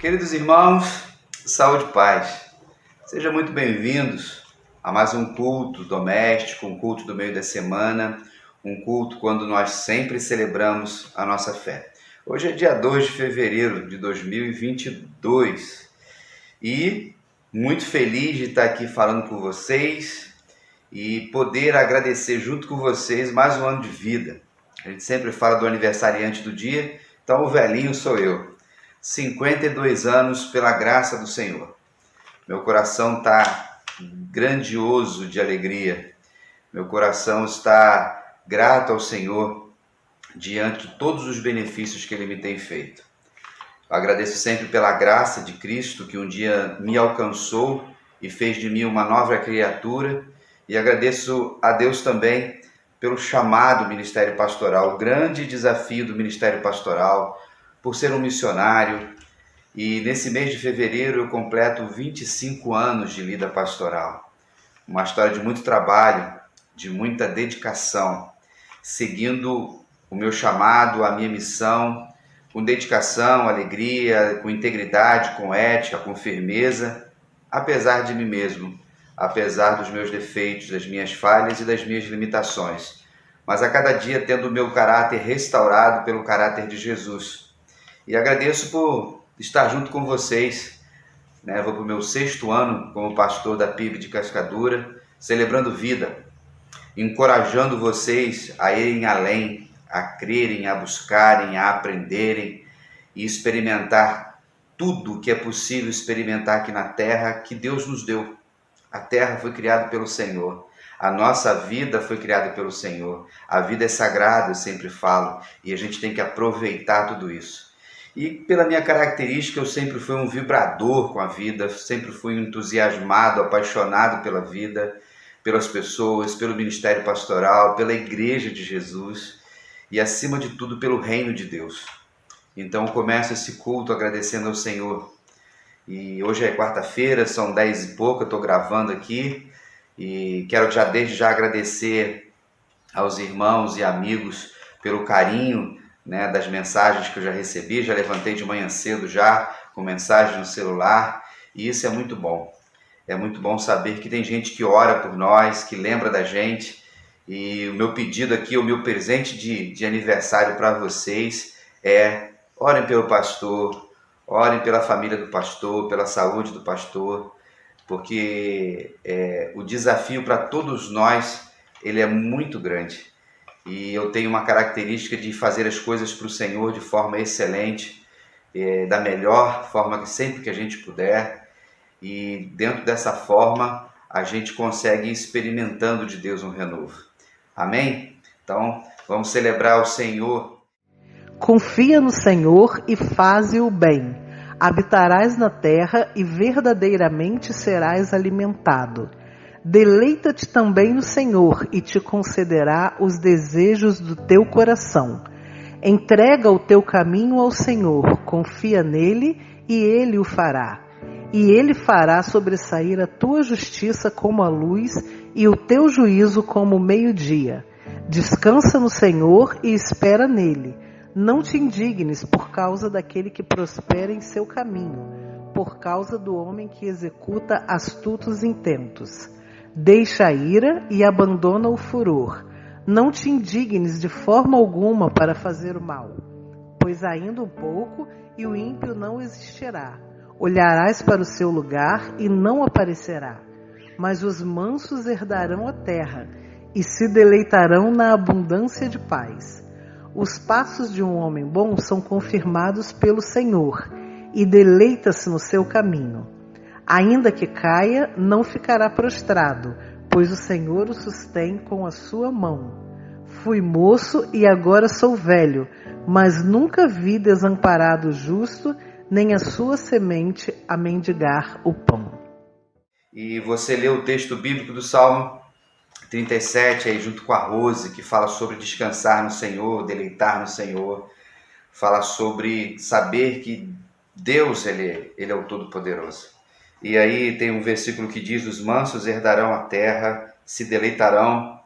Queridos irmãos, saúde e paz. Sejam muito bem-vindos a mais um culto doméstico, um culto do meio da semana, um culto quando nós sempre celebramos a nossa fé. Hoje é dia 2 de fevereiro de 2022 e muito feliz de estar aqui falando com vocês e poder agradecer junto com vocês mais um ano de vida. A gente sempre fala do aniversariante do dia, então o velhinho sou eu. 52 anos pela graça do Senhor. Meu coração está grandioso de alegria. Meu coração está grato ao Senhor diante de todos os benefícios que Ele me tem feito. Eu agradeço sempre pela graça de Cristo que um dia me alcançou e fez de mim uma nova criatura. E agradeço a Deus também pelo chamado ministério pastoral, o grande desafio do ministério pastoral, por ser um missionário. E nesse mês de fevereiro eu completo 25 anos de vida pastoral. Uma história de muito trabalho, de muita dedicação, seguindo o meu chamado, a minha missão, com dedicação, alegria, com integridade, com ética, com firmeza, apesar de mim mesmo, apesar dos meus defeitos, das minhas falhas e das minhas limitações, mas a cada dia tendo o meu caráter restaurado pelo caráter de Jesus. E agradeço por estar junto com vocês, né? Vou para o meu 6º ano como pastor da PIB de Cascadura, celebrando vida, encorajando vocês a irem além, a crerem, a buscarem, a aprenderem e experimentar tudo o que é possível experimentar aqui na terra que Deus nos deu. A terra foi criada pelo Senhor. A nossa vida foi criada pelo Senhor. A vida é sagrada, eu sempre falo, e a gente tem que aproveitar tudo isso. E pela minha característica, eu sempre fui um vibrador com a vida, sempre fui entusiasmado, apaixonado pela vida, pelas pessoas, pelo ministério pastoral, pela igreja de Jesus e, acima de tudo, pelo reino de Deus. Então, eu começo esse culto agradecendo ao Senhor. E hoje é quarta-feira, são 10 e pouco, eu estou gravando aqui e quero desde já agradecer aos irmãos e amigos pelo carinho, né, das mensagens que eu já recebi. Já levantei de manhã cedo já com mensagem no celular e isso é muito bom. É muito bom saber que tem gente que ora por nós, que lembra da gente. E o meu pedido aqui, o meu presente de aniversário para vocês é: orem pelo pastor, orem pela família do pastor, pela saúde do pastor, porque o desafio para todos nós ele é muito grande. E eu tenho uma característica de fazer as coisas para o Senhor de forma excelente, da melhor forma que sempre que a gente puder. E dentro dessa forma, a gente consegue ir experimentando de Deus um renovo. Amém? Então, vamos celebrar o Senhor. Confia no Senhor e faze o bem. Habitarás na terra e verdadeiramente serás alimentado. Deleita-te também no Senhor e te concederá os desejos do teu coração. Entrega o teu caminho ao Senhor, confia nele e ele o fará. E ele fará sobressair a tua justiça como a luz e o teu juízo como o meio-dia. Descansa no Senhor e espera nele. Não te indignes por causa daquele que prospera em seu caminho, por causa do homem que executa astutos intentos. Deixa a ira e abandona o furor. Não te indignes de forma alguma para fazer o mal, pois ainda um pouco e o ímpio não existirá. Olharás para o seu lugar e não aparecerá. Mas os mansos herdarão a terra e se deleitarão na abundância de paz. Os passos de um homem bom são confirmados pelo Senhor e deleita-se no seu caminho. Ainda que caia, não ficará prostrado, pois o Senhor o sustém com a sua mão. Fui moço e agora sou velho, mas nunca vi desamparado o justo, nem a sua semente a mendigar o pão. E você lê o texto bíblico do Salmo 37 aí junto com a Rose, que fala sobre descansar no Senhor, deleitar no Senhor, fala sobre saber que Deus ele é o Todo-Poderoso. E aí tem um versículo que diz: os mansos herdarão a terra, se deleitarão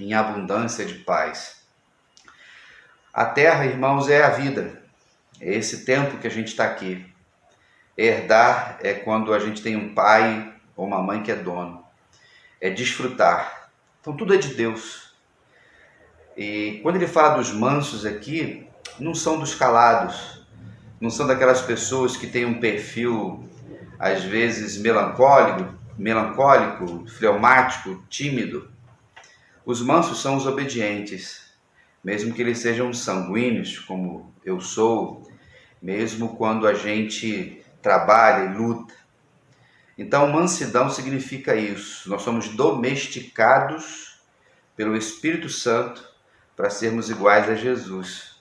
em abundância de paz. A terra, irmãos, é a vida, é esse tempo que a gente está aqui. Herdar é quando a gente tem um pai ou uma mãe que é dono. É desfrutar. Então tudo é de Deus. E quando ele fala dos mansos aqui, não são dos calados, não são daquelas pessoas que têm um perfil, às vezes, melancólico, fleumático, tímido. Os mansos são os obedientes, mesmo que eles sejam sanguíneos, como eu sou, mesmo quando a gente trabalha e luta. Então, mansidão significa isso. Nós somos domesticados pelo Espírito Santo para sermos iguais a Jesus.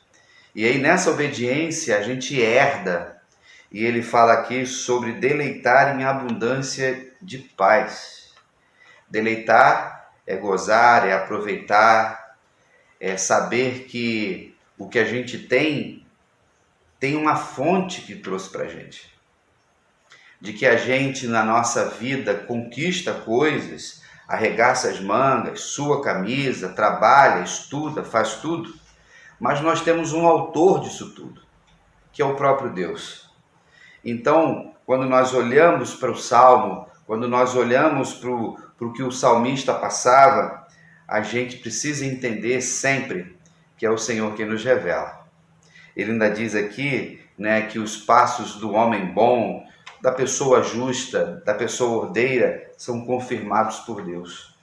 E aí, nessa obediência, a gente herda. E ele fala aqui sobre deleitar em abundância de paz. Deleitar é gozar, é aproveitar, é saber que o que a gente tem uma fonte que trouxe para a gente. De que a gente, na nossa vida, conquista coisas, arregaça as mangas, sua camisa, trabalha, estuda, faz tudo, mas nós temos um autor disso tudo, que é o próprio Deus. Então, quando nós olhamos para o Salmo, quando nós olhamos para o que o salmista passava, a gente precisa entender sempre que é o Senhor quem nos revela. Ele ainda diz aqui, né, que os passos do homem bom, da pessoa justa, da pessoa ordeira, são confirmados por Deus.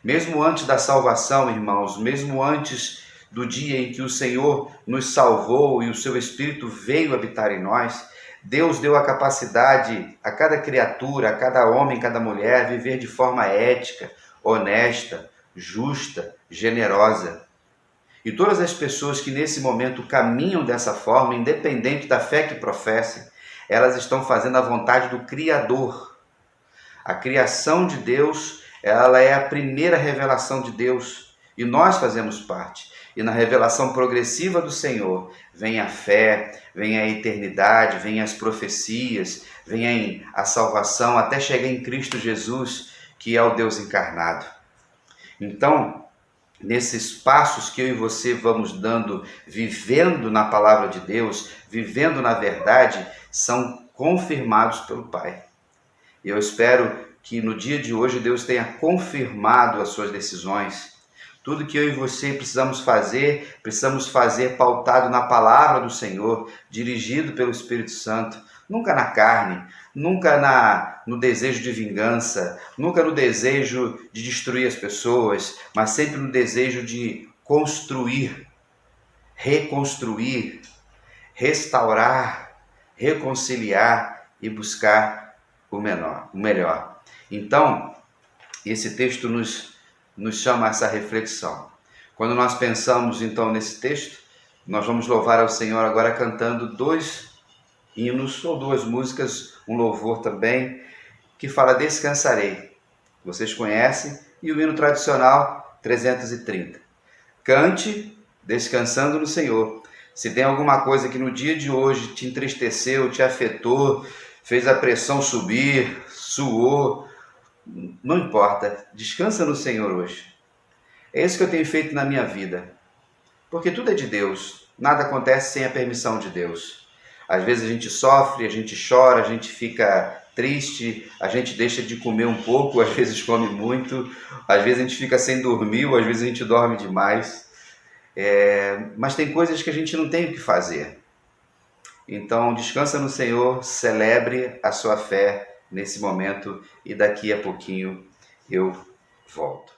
Mesmo antes da salvação, irmãos, mesmo antes do dia em que o Senhor nos salvou e o seu Espírito veio habitar em nós, Deus deu a capacidade a cada criatura, a cada homem, cada mulher, viver de forma ética, honesta, justa, generosa. E todas as pessoas que nesse momento caminham dessa forma, independente da fé que professem, elas estão fazendo a vontade do Criador. A criação de Deus, ela é a primeira revelação de Deus e nós fazemos parte. E na revelação progressiva do Senhor, vem a fé, vem a eternidade, vem as profecias, vem a salvação, até chegar em Cristo Jesus, que é o Deus encarnado. Então, nesses passos que eu e você vamos dando, vivendo na palavra de Deus, vivendo na verdade, são confirmados pelo Pai. E eu espero que no dia de hoje Deus tenha confirmado as suas decisões. Tudo que eu e você precisamos fazer pautado na palavra do Senhor, dirigido pelo Espírito Santo, nunca na carne, nunca no desejo de vingança, nunca no desejo de destruir as pessoas, mas sempre no desejo de construir, reconstruir, restaurar, reconciliar e buscar o melhor. Então, esse texto nos chama a essa reflexão. Quando nós pensamos então nesse texto, nós vamos louvar ao Senhor agora cantando 2 hinos ou 2 músicas, um louvor também, que fala Descansarei. Vocês conhecem, e o hino tradicional 330. Cante descansando no Senhor. Se tem alguma coisa que no dia de hoje te entristeceu, te afetou, fez a pressão subir, suou, não importa, descansa no Senhor hoje. É isso que eu tenho feito na minha vida, porque tudo é de Deus, nada acontece sem a permissão de Deus. Às vezes a gente sofre, a gente chora, a gente fica triste, a gente deixa de comer um pouco, às vezes come muito, às vezes a gente fica sem dormir, ou às vezes a gente dorme demais. Mas tem coisas que a gente não tem o que fazer. Então descansa no Senhor, celebre a sua fé nesse momento e daqui a pouquinho eu volto.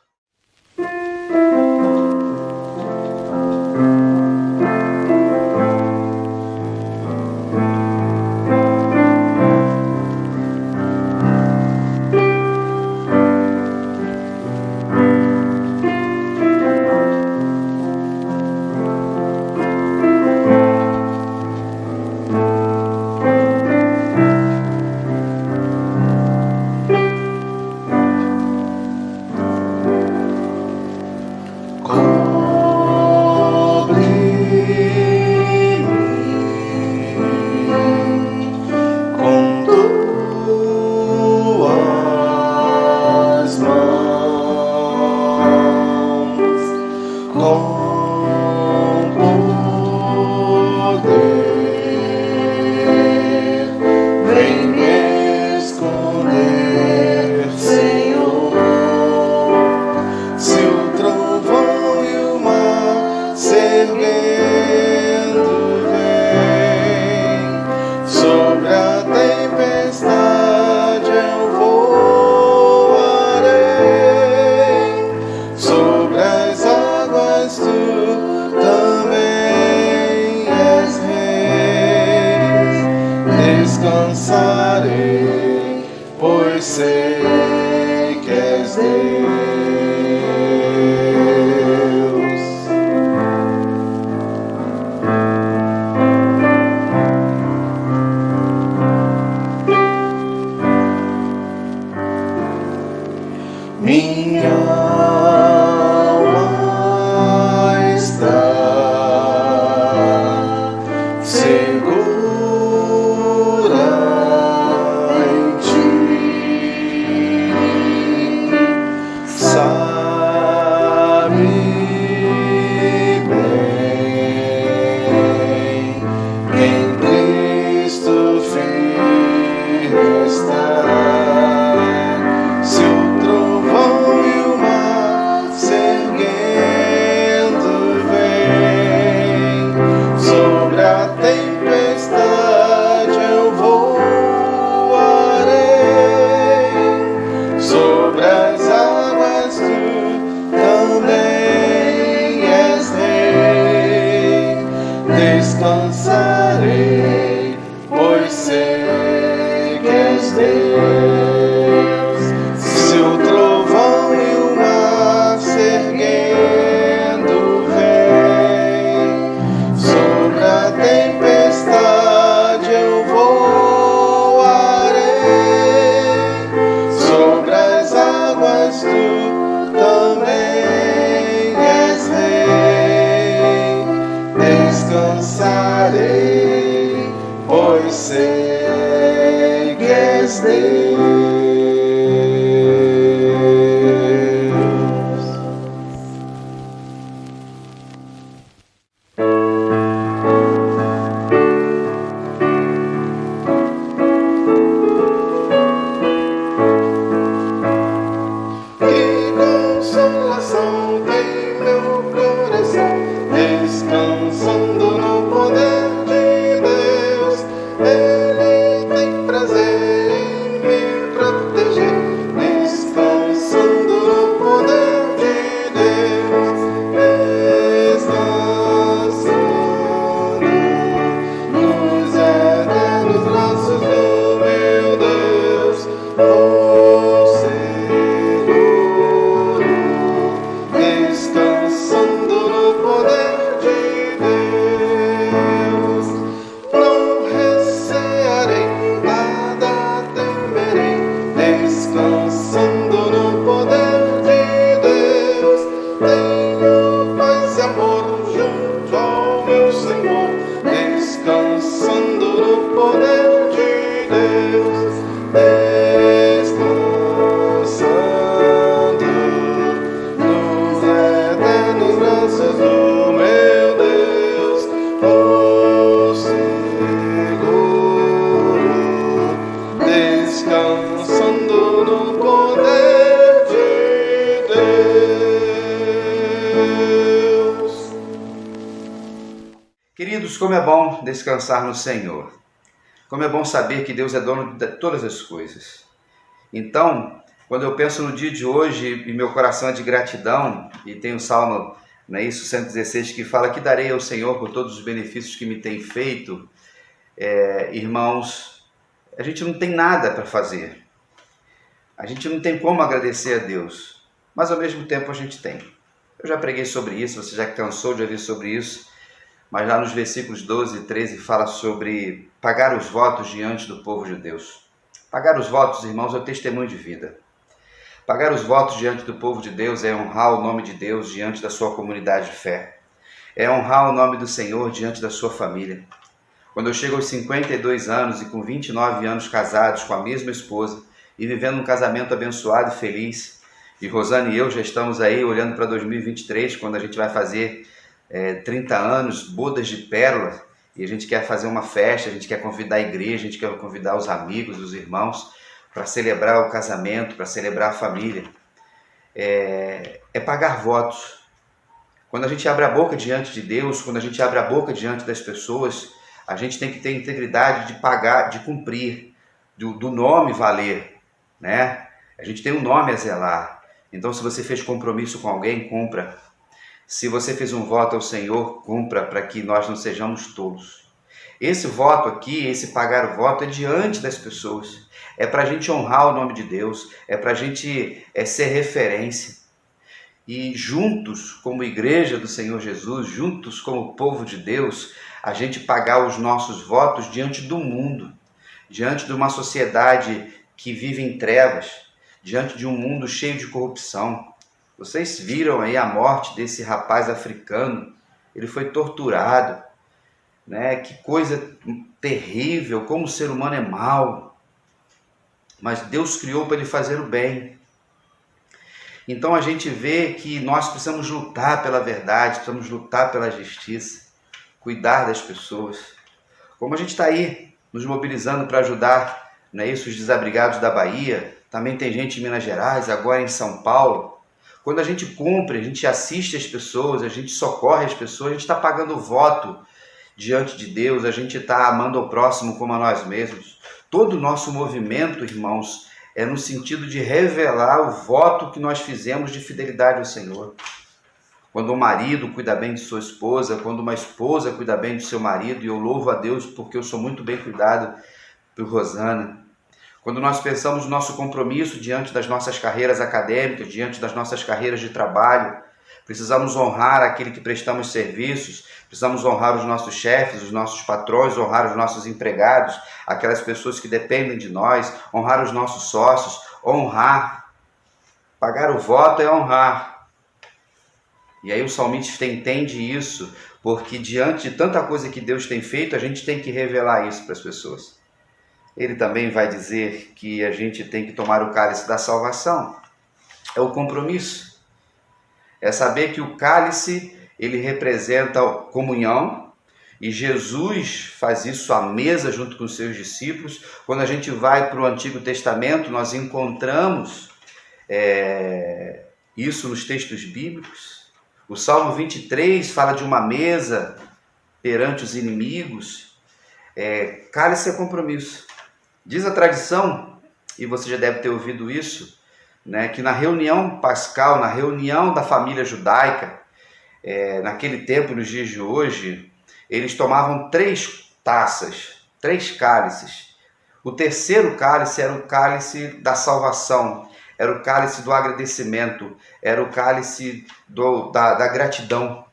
Descansarei, pois sei que és Deus. Se o trovão e o mar se erguendo vem, sobre a tempestade eu voarei, sobre as águas tu também és Rei. Descansarei, pois sei que és Deus. Que consolação tem meu coração, descansando no poder de Deus. Ele tem prazer em me proteger, descansando no poder de Deus. Descansando nos eternos braços do meu Deus. Oh, seguro, descansando no poder de Deus. Não recearei, nada temerei, descansando no poder de Deus. Tenho paz e amor junto ao meu Senhor, descansando no poder de Deus. Descansando nos eternos braços do meu Deus. Oh, seguro, descansando no poder de Deus. Queridos, como é bom descansar no Senhor. Como é bom saber que Deus é dono de todas as coisas. Então, quando eu penso no dia de hoje e meu coração é de gratidão, e tem o Salmo, não é isso, 116, que fala que darei ao Senhor por todos os benefícios que me tem feito, irmãos, a gente não tem nada para fazer. A gente não tem como agradecer a Deus, mas ao mesmo tempo a gente tem. Eu já preguei sobre isso, você já cansou de ouvir sobre isso, mas lá nos versículos 12 e 13 fala sobre pagar os votos diante do povo de Deus. Pagar os votos, irmãos, é o testemunho de vida. Pagar os votos diante do povo de Deus é honrar o nome de Deus diante da sua comunidade de fé. É honrar o nome do Senhor diante da sua família. Quando eu chego aos 52 anos e com 29 anos casados com a mesma esposa e vivendo um casamento abençoado e feliz, e Rosane e eu já estamos aí olhando para 2023, quando a gente vai fazer 30 anos, bodas de pérola, e a gente quer fazer uma festa, a gente quer convidar a igreja, a gente quer convidar os amigos, os irmãos, para celebrar o casamento, para celebrar a família. É pagar votos. Quando a gente abre a boca diante de Deus, quando a gente abre a boca diante das pessoas, a gente tem que ter integridade de pagar, de cumprir, do nome valer, né? A gente tem um nome a zelar. Então, se você fez compromisso com alguém, cumpra. Se você fez um voto ao Senhor, cumpra, para que nós não sejamos tolos. Esse voto aqui, esse pagar o voto, é diante das pessoas. É para a gente honrar o nome de Deus, é para a gente ser referência. E juntos, como igreja do Senhor Jesus, juntos como povo de Deus, a gente pagar os nossos votos diante do mundo, diante de uma sociedade que vive em trevas, diante de um mundo cheio de corrupção, Vocês viram aí a morte desse rapaz africano? Ele foi torturado, né? Que coisa terrível, como o ser humano é mau. Mas Deus criou para ele fazer o bem. Então a gente vê que nós precisamos lutar pela verdade, precisamos lutar pela justiça, cuidar das pessoas. Como a gente está aí nos mobilizando para ajudar, não é isso, os desabrigados da Bahia, também tem gente em Minas Gerais, agora em São Paulo. Quando a gente cumpre, a gente assiste as pessoas, a gente socorre as pessoas, a gente está pagando voto diante de Deus, a gente está amando o próximo como a nós mesmos. Todo o nosso movimento, irmãos, é no sentido de revelar o voto que nós fizemos de fidelidade ao Senhor. Quando um marido cuida bem de sua esposa, quando uma esposa cuida bem de seu marido, e eu louvo a Deus porque eu sou muito bem cuidado por Rosana. Quando nós pensamos no nosso compromisso diante das nossas carreiras acadêmicas, diante das nossas carreiras de trabalho, precisamos honrar aquele que prestamos serviços, precisamos honrar os nossos chefes, os nossos patrões, honrar os nossos empregados, aquelas pessoas que dependem de nós, honrar os nossos sócios, honrar. Pagar o voto é honrar. E aí o salmista entende isso, porque diante de tanta coisa que Deus tem feito, a gente tem que revelar isso para as pessoas. Ele também vai dizer que a gente tem que tomar o cálice da salvação. É o compromisso. É saber que o cálice, ele representa a comunhão, e Jesus faz isso à mesa junto com os seus discípulos. Quando a gente vai para o Antigo Testamento, nós encontramos isso nos textos bíblicos. O Salmo 23 fala de uma mesa perante os inimigos. Cálice é compromisso. Diz a tradição, e você já deve ter ouvido isso, né, que na reunião pascal, na reunião da família judaica, naquele tempo, nos dias de hoje, eles tomavam 3 taças, 3 cálices. O terceiro cálice era o cálice da salvação, era o cálice do agradecimento, era o cálice da gratidão.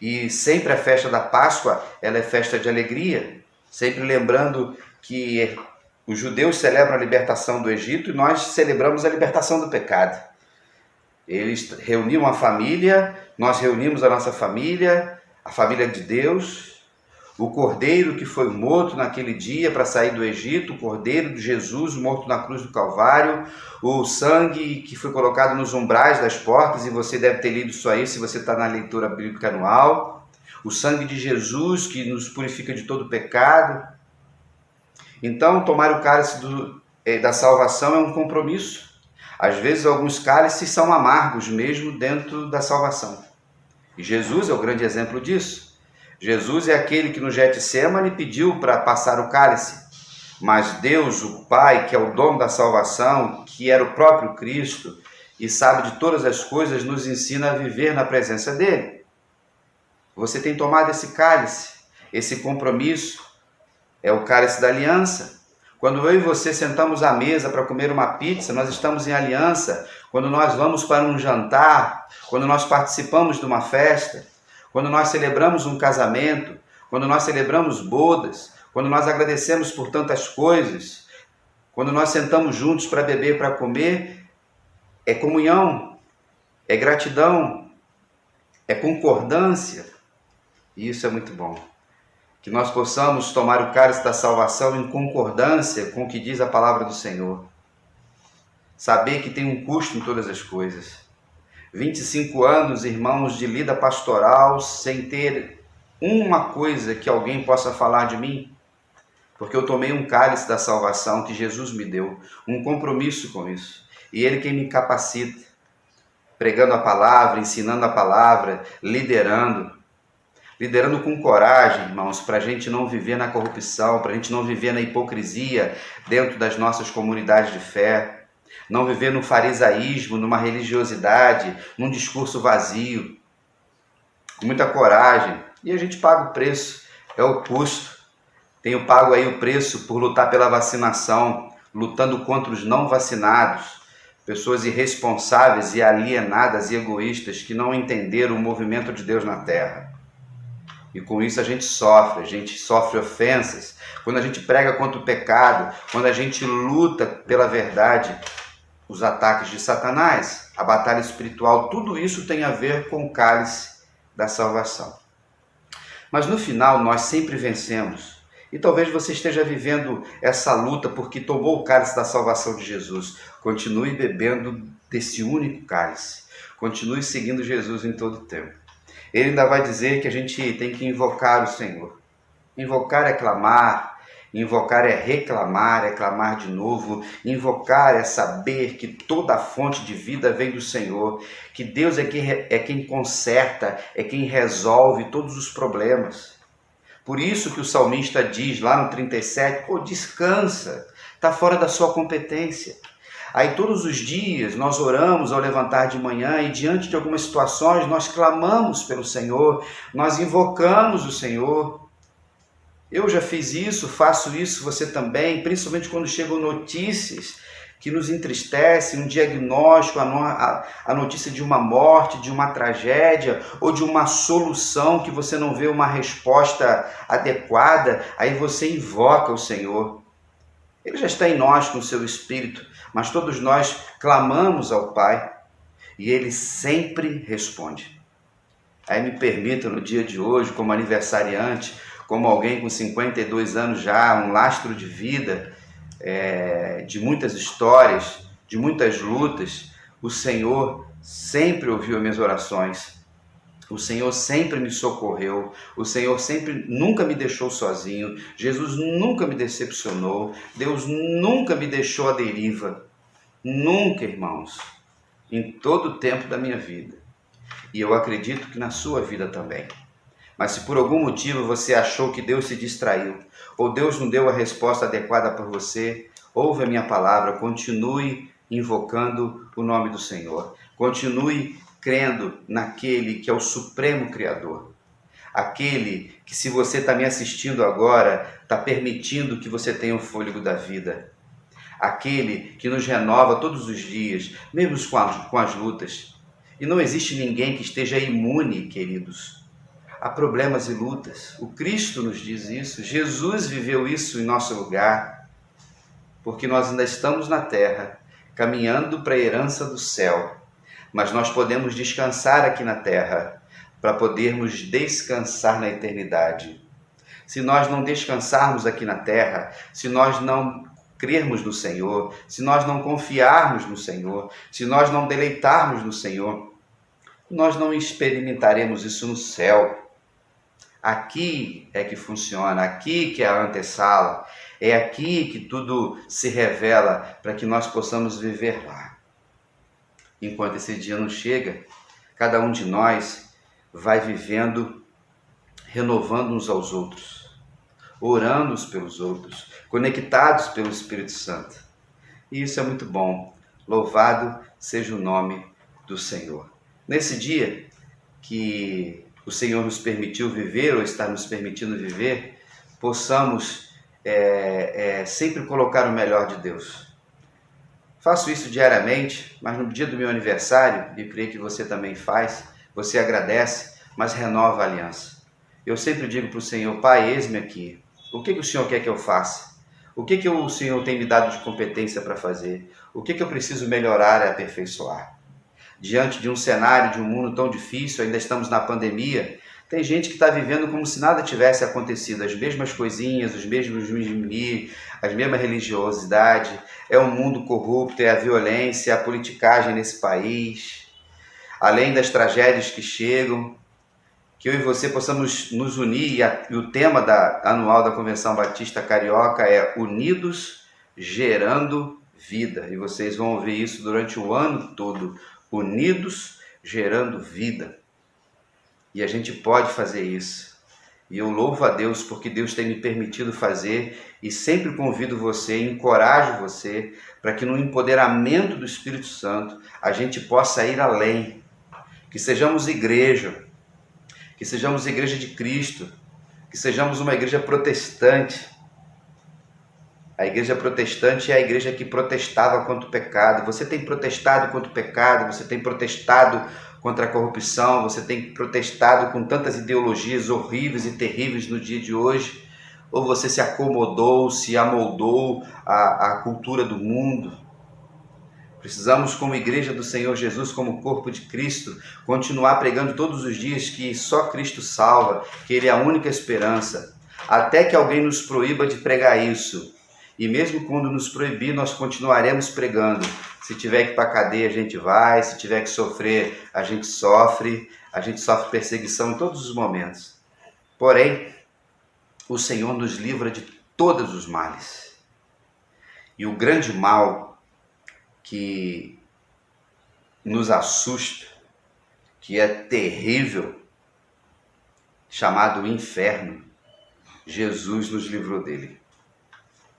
E sempre a festa da Páscoa, ela é festa de alegria, sempre lembrando que os judeus celebram a libertação do Egito e nós celebramos a libertação do pecado. Eles reuniam a família, nós reunimos a nossa família, a família de Deus, o cordeiro que foi morto naquele dia para sair do Egito, o cordeiro de Jesus morto na cruz do Calvário, o sangue que foi colocado nos umbrais das portas, e você deve ter lido isso aí se você está na leitura bíblica anual, o sangue de Jesus que nos purifica de todo pecado. Então, tomar o cálice da salvação é um compromisso. Às vezes, alguns cálices são amargos mesmo dentro da salvação. E Jesus é o grande exemplo disso. Jesus é aquele que no Getsêmani pediu para passar o cálice. Mas Deus, o Pai, que é o dono da salvação, que era o próprio Cristo e sabe de todas as coisas, nos ensina a viver na presença dele. Você tem tomado esse cálice, esse compromisso. É o cálice da aliança. Quando eu e você sentamos à mesa para comer uma pizza, nós estamos em aliança. Quando nós vamos para um jantar, quando nós participamos de uma festa, quando nós celebramos um casamento, quando nós celebramos bodas, quando nós agradecemos por tantas coisas, quando nós sentamos juntos para beber, para comer, é comunhão, é gratidão, é concordância. E isso é muito bom. Que nós possamos tomar o cálice da salvação em concordância com o que diz a palavra do Senhor. Saber que tem um custo em todas as coisas. 25 anos, irmãos, de lida pastoral, sem ter uma coisa que alguém possa falar de mim, porque eu tomei um cálice da salvação que Jesus me deu, um compromisso com isso. E Ele quem me capacita, pregando a palavra, ensinando a palavra, liderando com coragem, irmãos, para a gente não viver na corrupção, para a gente não viver na hipocrisia dentro das nossas comunidades de fé, não viver no farisaísmo, numa religiosidade, num discurso vazio, com muita coragem. E a gente paga o preço, é o custo. Tenho pago aí o preço por lutar pela vacinação, lutando contra os não vacinados, pessoas irresponsáveis e alienadas e egoístas que não entenderam o movimento de Deus na terra. E com isso a gente sofre ofensas. Quando a gente prega contra o pecado, quando a gente luta pela verdade, os ataques de Satanás, a batalha espiritual, tudo isso tem a ver com o cálice da salvação. Mas no final nós sempre vencemos. E talvez você esteja vivendo essa luta porque tomou o cálice da salvação de Jesus. Continue bebendo desse único cálice. Continue seguindo Jesus em todo o tempo. Ele ainda vai dizer que a gente tem que invocar o Senhor. Invocar é clamar, invocar é reclamar, é clamar de novo. Invocar é saber que toda a fonte de vida vem do Senhor, que Deus é quem conserta, é quem resolve todos os problemas. Por isso que o salmista diz lá no 37, descansa, está fora da sua competência. Aí todos os dias nós oramos ao levantar de manhã e diante de algumas situações nós clamamos pelo Senhor, nós invocamos o Senhor. Eu já fiz isso, faço isso, você também, principalmente quando chegam notícias que nos entristecem, um diagnóstico, a notícia de uma morte, de uma tragédia ou de uma solução que você não vê uma resposta adequada, aí você invoca o Senhor. Ele já está em nós com o seu Espírito, mas todos nós clamamos ao Pai e Ele sempre responde. Aí me permita no dia de hoje, como aniversariante, como alguém com 52 anos já, um lastro de vida, de muitas histórias, de muitas lutas, o Senhor sempre ouviu as minhas orações, o Senhor sempre me socorreu, o Senhor nunca me deixou sozinho, Jesus nunca me decepcionou, Deus nunca me deixou à deriva, nunca, irmãos, em todo o tempo da minha vida, e eu acredito que na sua vida também. Mas se por algum motivo você achou que Deus se distraiu, ou Deus não deu a resposta adequada para você, ouve a minha palavra, continue invocando o nome do Senhor. Continue crendo naquele que é o Supremo Criador. Aquele que, se você está me assistindo agora, está permitindo que você tenha o fôlego da vida. Aquele que nos renova todos os dias, mesmo com as lutas. E não existe ninguém que esteja imune, queridos, há problemas e lutas. O Cristo nos diz isso. Jesus viveu isso em nosso lugar. Porque nós ainda estamos na terra, caminhando para a herança do céu. Mas nós podemos descansar aqui na terra, para podermos descansar na eternidade. Se nós não descansarmos aqui na terra, se nós não crermos no Senhor, se nós não confiarmos no Senhor, se nós não deleitarmos no Senhor, nós não experimentaremos isso no céu. Aqui é que funciona, aqui que é a antessala, é aqui que tudo se revela para que nós possamos viver lá. Enquanto esse dia não chega, cada um de nós vai vivendo, renovando uns aos outros, orando uns pelos outros, conectados pelo Espírito Santo. E isso é muito bom. Louvado seja o nome do Senhor. Nesse dia que o Senhor nos permitiu viver, ou está nos permitindo viver, possamos sempre colocar o melhor de Deus. Faço isso diariamente, mas no dia do meu aniversário, e creio que você também faz, você agradece, mas renova a aliança. Eu sempre digo para o Senhor, Pai, eis-me aqui. O que o Senhor quer que eu faça? O que o Senhor tem me dado de competência para fazer? O que eu preciso melhorar e aperfeiçoar? Diante de um cenário, de um mundo tão difícil, ainda estamos na pandemia, tem gente que está vivendo como se nada tivesse acontecido, as mesmas coisinhas, os mesmos mimimi, as mesmas religiosidade, é um mundo corrupto, é a violência, a politicagem nesse país, além das tragédias que chegam, que eu e você possamos nos unir, e o tema anual da Convenção Batista Carioca é Unidos Gerando Vida, e vocês vão ouvir isso durante o ano todo, unidos gerando vida. E a gente pode fazer isso. E eu louvo a Deus porque Deus tem me permitido fazer, e sempre convido você, encorajo você, para que no empoderamento do Espírito Santo a gente possa ir além. Que sejamos igreja de Cristo, que sejamos uma igreja protestante. A igreja protestante é a igreja que protestava contra o pecado. Você tem protestado contra o pecado, você tem protestado contra a corrupção, você tem protestado com tantas ideologias horríveis e terríveis no dia de hoje, ou você se acomodou, se amoldou à cultura do mundo. Precisamos, como igreja do Senhor Jesus, como corpo de Cristo, continuar pregando todos os dias que só Cristo salva, que Ele é a única esperança, até que alguém nos proíba de pregar isso. E mesmo quando nos proibir, nós continuaremos pregando. Se tiver que ir para a cadeia, a gente vai. Se tiver que sofrer, a gente sofre perseguição em todos os momentos. Porém, o Senhor nos livra de todos os males. E o grande mal que nos assusta, que é terrível, chamado inferno, Jesus nos livrou dele.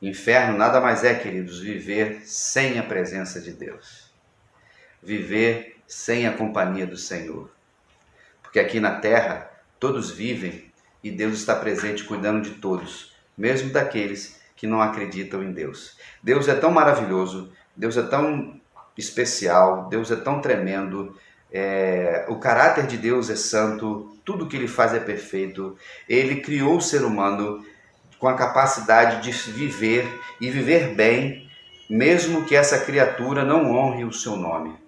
Inferno nada mais é, queridos, viver sem a presença de Deus. Viver sem a companhia do Senhor. Porque aqui na terra, todos vivem e Deus está presente cuidando de todos, mesmo daqueles que não acreditam em Deus. Deus é tão maravilhoso, Deus é tão especial, Deus é tão tremendo, o caráter de Deus é santo, tudo que Ele faz é perfeito. Ele criou o ser humano com a capacidade de viver e viver bem, mesmo que essa criatura não honre o seu nome,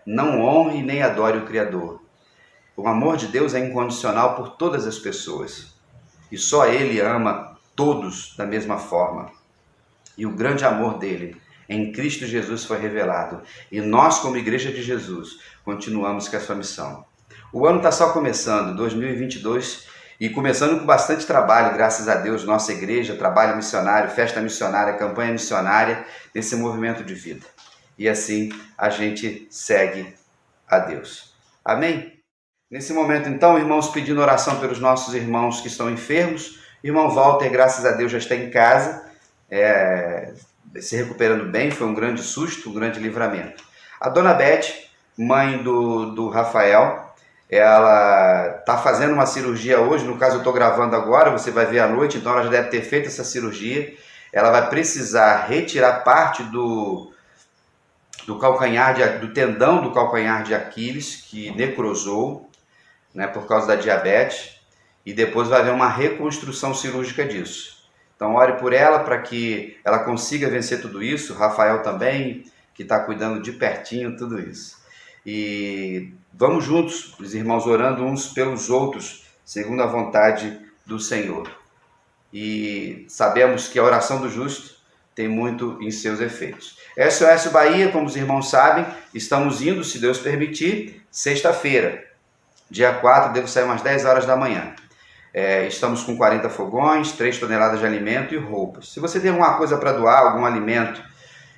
não honre nem adore o Criador. O amor de Deus é incondicional por todas as pessoas e só Ele ama todos da mesma forma. E o grande amor dele em Cristo Jesus foi revelado. E nós, como Igreja de Jesus, continuamos com essa missão. O ano está só começando, 2022, e começando com bastante trabalho, graças a Deus, nossa igreja, trabalho missionário, festa missionária, campanha missionária, nesse movimento de vida. E assim a gente segue a Deus. Amém? Nesse momento, então, irmãos, pedindo oração pelos nossos irmãos que estão enfermos. Irmão Walter, graças a Deus, já está em casa, se recuperando bem, foi um grande susto, um grande livramento. A dona Beth, mãe do Rafael, ela está fazendo uma cirurgia hoje, no caso eu estou gravando agora, você vai ver à noite, então ela já deve ter feito essa cirurgia. Ela vai precisar retirar parte do calcanhar, do tendão do calcanhar de Aquiles, que necrosou, né, por causa da diabetes, e depois vai haver uma reconstrução cirúrgica disso. Então ore por ela para que ela consiga vencer tudo isso, o Rafael também, que está cuidando de pertinho tudo isso. E vamos juntos, os irmãos, orando uns pelos outros, segundo a vontade do Senhor. E sabemos que a oração do justo tem muito em seus efeitos. SOS Bahia, como os irmãos sabem, estamos indo, se Deus permitir, sexta-feira, dia 4, devo sair umas 10 horas da manhã. Estamos com 40 fogões, 3 toneladas de alimento e roupas. Se você tem alguma coisa para doar, algum alimento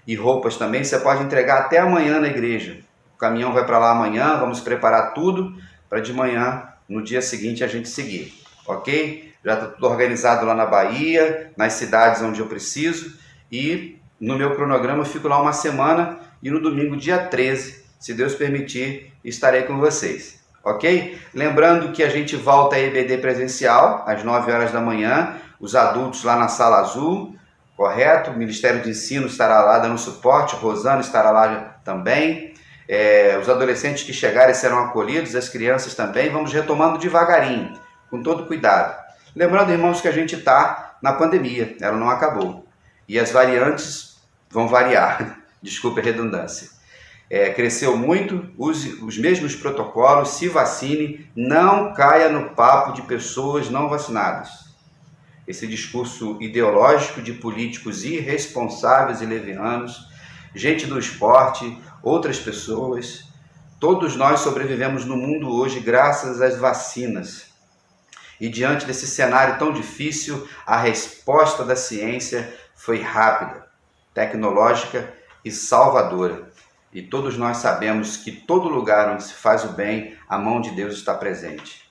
e roupas também, você pode entregar até amanhã na igreja. O caminhão vai para lá amanhã, vamos preparar tudo para de manhã, no dia seguinte, a gente seguir. Ok? Já está tudo organizado lá na Bahia, nas cidades onde eu preciso. E no meu cronograma eu fico lá uma semana e no domingo, dia 13, se Deus permitir, estarei com vocês. Ok? Lembrando que a gente volta a EBD presencial às 9 horas da manhã, os adultos lá na Sala Azul, correto? O Ministério de Ensino estará lá dando suporte, Rosana estará lá também, os adolescentes que chegarem serão acolhidos, as crianças também, vamos retomando devagarinho, com todo cuidado. Lembrando, irmãos, que a gente está na pandemia, ela não acabou, e as variantes vão variar, desculpe a redundância. Cresceu muito, use os mesmos protocolos, se vacine, não caia no papo de pessoas não vacinadas. Esse discurso ideológico de políticos irresponsáveis e levianos, gente do esporte, outras pessoas, todos nós sobrevivemos no mundo hoje graças às vacinas. E diante desse cenário tão difícil, a resposta da ciência foi rápida, tecnológica e salvadora. E todos nós sabemos que todo lugar onde se faz o bem, a mão de Deus está presente.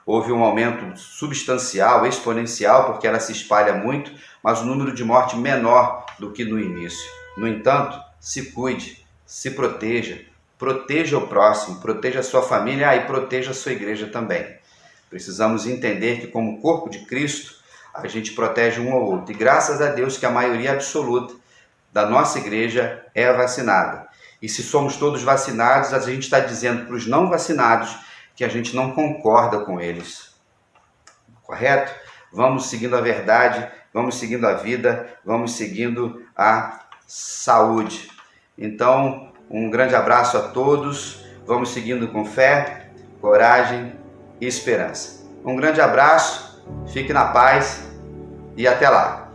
Houve um aumento substancial, exponencial, porque ela se espalha muito, mas o número de morte menor do que no início. No entanto, se cuide, se proteja, proteja o próximo, proteja a sua família e proteja a sua igreja também. Precisamos entender que como corpo de Cristo, a gente protege um ao outro. E graças a Deus que a maioria absoluta da nossa igreja é vacinada. E se somos todos vacinados, a gente está dizendo para os não vacinados que a gente não concorda com eles. Correto? Vamos seguindo a verdade, vamos seguindo a vida, vamos seguindo a saúde. Então, um grande abraço a todos. Vamos seguindo com fé, coragem e esperança. Um grande abraço, fique na paz e até lá.